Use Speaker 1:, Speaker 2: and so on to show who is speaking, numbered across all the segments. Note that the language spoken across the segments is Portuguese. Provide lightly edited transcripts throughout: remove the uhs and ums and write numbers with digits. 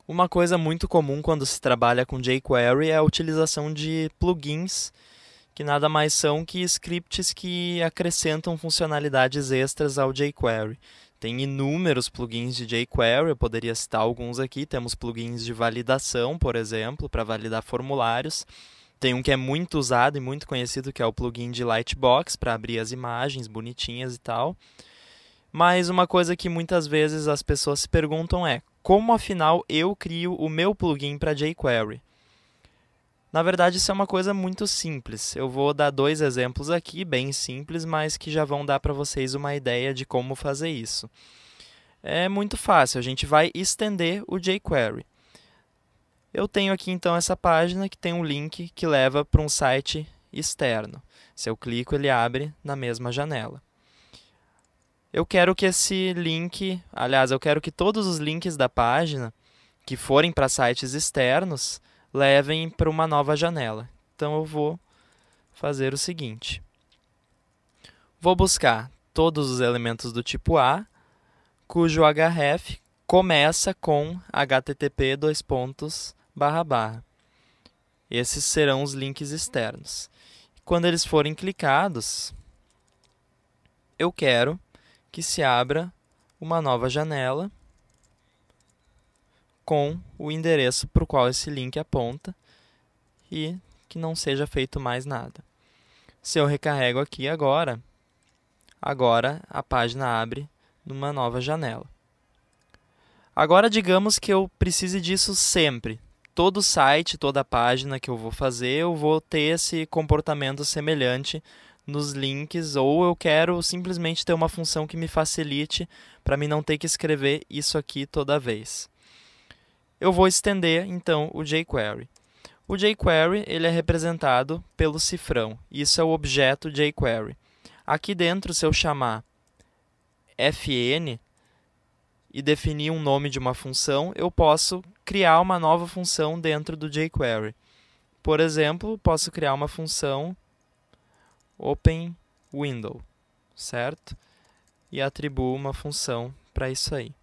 Speaker 1: Uma coisa muito comum quando se trabalha com jQuery é a utilização de plugins, que nada mais são que scripts que acrescentam funcionalidades extras ao jQuery. Tem inúmeros plugins de jQuery, eu poderia citar alguns aqui. Temos plugins de validação, por exemplo, para validar formulários. Tem um que é muito usado e muito conhecido, que é o plugin de Lightbox, para abrir as imagens bonitinhas e tal. Mas uma coisa que muitas vezes as pessoas se perguntam é: como afinal eu crio o meu plugin para jQuery? Na verdade, isso é uma coisa muito simples. Eu vou dar dois exemplos aqui, bem simples, mas que já vão dar para vocês uma ideia de como fazer isso. É muito fácil, a gente vai estender o jQuery. Eu tenho aqui então essa página que tem um link que leva para um site externo. Se eu clico, ele abre na mesma janela. Eu quero que esse link, aliás, eu quero que todos os links da página que forem para sites externos levem para uma nova janela. Então eu vou fazer o seguinte: vou buscar todos os elementos do tipo A, cujo href começa com http://. Esses serão os links externos. Quando eles forem clicados, eu quero que se abra uma nova janela com o endereço para o qual esse link aponta e que não seja feito mais nada. Se eu recarrego aqui agora a página abre numa nova janela. Agora, digamos que eu precise disso sempre. Todo site, toda página que eu vou fazer, eu vou ter esse comportamento semelhante nos links, ou eu quero simplesmente ter uma função que me facilite para mim não ter que escrever isso aqui toda vez. Eu vou estender, então, o jQuery. O jQuery ele é representado pelo cifrão. Isso é o objeto jQuery. Aqui dentro, se eu chamar fn e definir um nome de uma função, eu posso criar uma nova função dentro do jQuery. Por exemplo, posso criar uma função openWindow, certo? E atribuo uma função para isso aí.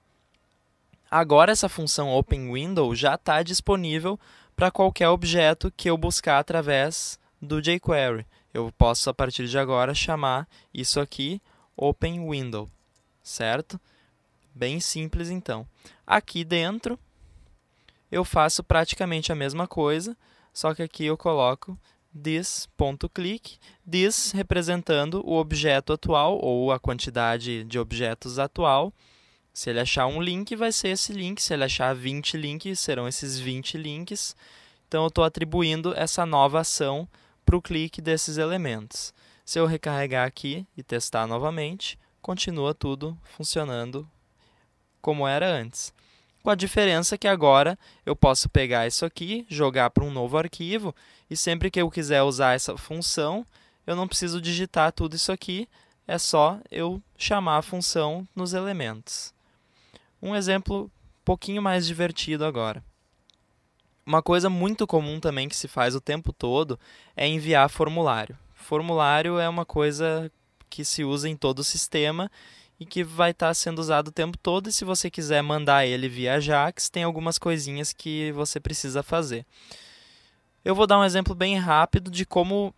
Speaker 1: Agora essa função openWindow já está disponível para qualquer objeto que eu buscar através do jQuery. Eu posso, a partir de agora, chamar isso aqui openWindow, certo? Bem simples, então. Aqui dentro, eu faço praticamente a mesma coisa, só que aqui eu coloco this.click, this representando o objeto atual, ou a quantidade de objetos atual. Se ele achar um link, vai ser esse link. Se ele achar 20 links, serão esses 20 links. Então, eu estou atribuindo essa nova ação para o clique desses elementos. Se eu recarregar aqui e testar novamente, continua tudo funcionando como era antes. Com a diferença que agora eu posso pegar isso aqui, jogar para um novo arquivo, e sempre que eu quiser usar essa função, eu não preciso digitar tudo isso aqui, é só eu chamar a função nos elementos. Um exemplo um pouquinho mais divertido agora. Uma coisa muito comum também que se faz o tempo todo é enviar formulário. Formulário é uma coisa que se usa em todo o sistema e que vai estar sendo usado o tempo todo, e se você quiser mandar ele via Ajax, tem algumas coisinhas que você precisa fazer. Eu vou dar um exemplo bem rápido de como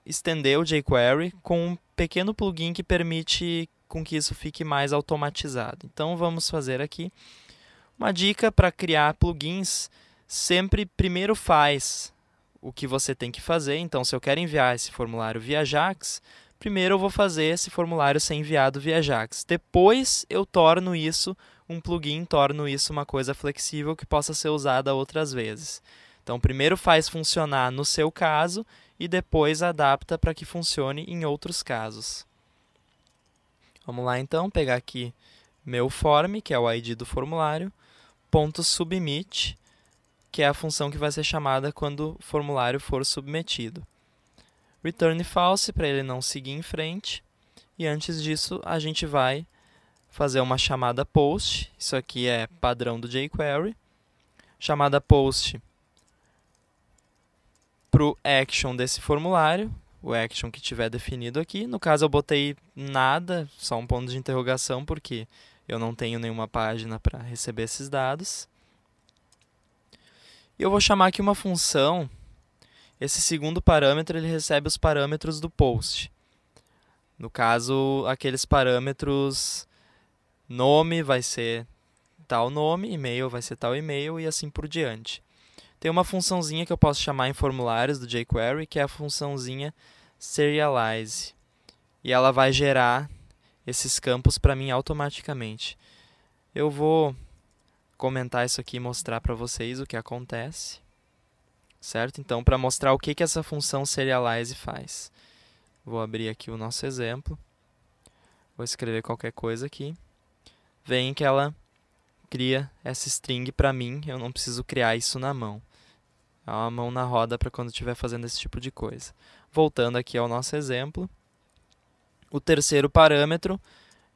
Speaker 1: estender o jQuery com um pequeno plugin que permite com que isso fique mais automatizado. Então vamos fazer aqui uma dica para criar plugins. Sempre primeiro faz o que você tem que fazer. Então, se eu quero enviar esse formulário via Ajax, primeiro eu vou fazer esse formulário ser enviado via Ajax. Depois eu torno isso um plugin, torno isso uma coisa flexível que possa ser usada outras vezes. Então, primeiro faz funcionar no seu caso e depois adapta para que funcione em outros casos. Vamos lá então, pegar aqui meu form, que é o ID do formulário, .submit, que é a função que vai ser chamada quando o formulário for submetido. Return false, para ele não seguir em frente. E antes disso, a gente vai fazer uma chamada post. Isso aqui é padrão do jQuery. Chamada post para o action desse formulário, o action que tiver definido aqui. No caso, eu botei nada, só um ponto de interrogação, porque eu não tenho nenhuma página para receber esses dados. E eu vou chamar aqui uma função. Esse segundo parâmetro ele recebe os parâmetros do post. No caso, aqueles parâmetros nome vai ser tal nome, e-mail vai ser tal e-mail e assim por diante. Tem uma funçãozinha que eu posso chamar em formulários do jQuery, que é a funçãozinha serialize. E ela vai gerar esses campos para mim automaticamente. Eu vou comentar isso aqui e mostrar para vocês o que acontece. Certo? Então, para mostrar o que essa função serialize faz. Vou abrir aqui o nosso exemplo. Vou escrever qualquer coisa aqui. Veem que ela cria essa string para mim. Eu não preciso criar isso na mão. É uma mão na roda para quando estiver fazendo esse tipo de coisa. Voltando aqui ao nosso exemplo. O terceiro parâmetro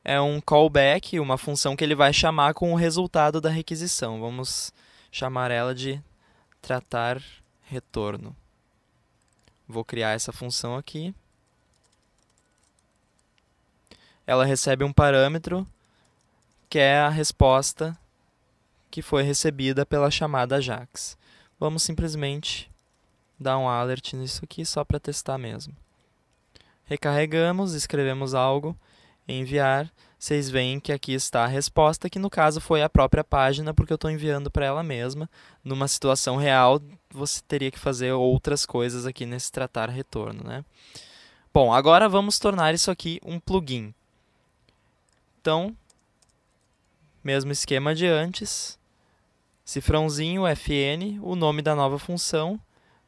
Speaker 1: é um callback, uma função que ele vai chamar com o resultado da requisição. Vamos chamar ela de tratar retorno. Vou criar essa função aqui. Ela recebe um parâmetro que é a resposta que foi recebida pela chamada Ajax. Vamos simplesmente dar um alert nisso aqui só para testar mesmo. Recarregamos, escrevemos algo, enviar. Vocês veem que aqui está a resposta, que no caso foi a própria página, porque eu estou enviando para ela mesma. Numa situação real, você teria que fazer outras coisas aqui nesse tratar retorno, né? Bom, agora vamos tornar isso aqui um plugin. Então, mesmo esquema de antes, cifrãozinho, fn, o nome da nova função,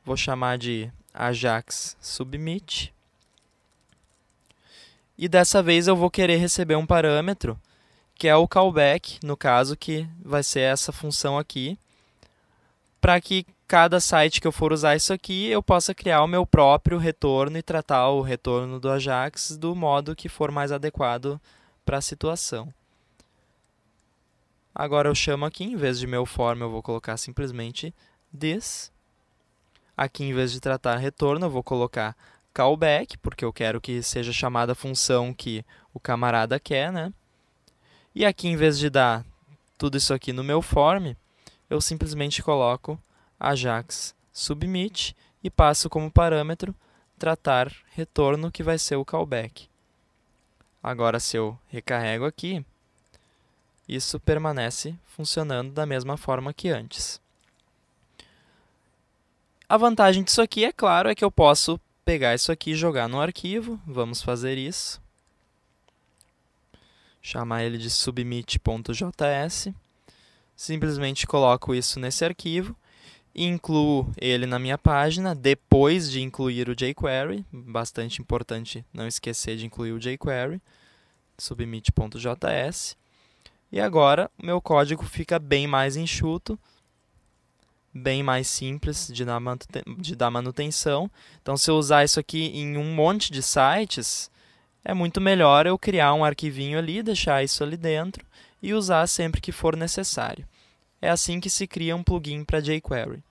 Speaker 1: vou chamar de Ajax Submit. E dessa vez eu vou querer receber um parâmetro, que é o callback, no caso, que vai ser essa função aqui, para que cada site que eu for usar isso aqui, eu possa criar o meu próprio retorno e tratar o retorno do Ajax do modo que for mais adequado para a situação. Agora eu chamo aqui, em vez de meu form, eu vou colocar simplesmente this. Aqui, em vez de tratar retorno, eu vou colocar callback, porque eu quero que seja chamada a função que o camarada quer, né? E aqui, em vez de dar tudo isso aqui no meu form, eu simplesmente coloco Ajax submit e passo como parâmetro tratar retorno, que vai ser o callback. Agora, se eu recarrego aqui, isso permanece funcionando da mesma forma que antes. A vantagem disso aqui, é claro, é que eu posso pegar isso aqui e jogar no arquivo. Vamos fazer isso. Chamar ele de submit.js. Simplesmente coloco isso nesse arquivo e incluo ele na minha página depois de incluir o jQuery. Bastante importante não esquecer de incluir o jQuery. Submit.js. E agora o meu código fica bem mais enxuto, bem mais simples de dar manutenção. Então, se eu usar isso aqui em um monte de sites, é muito melhor eu criar um arquivinho ali, deixar isso ali dentro e usar sempre que for necessário. É assim que se cria um plugin para jQuery.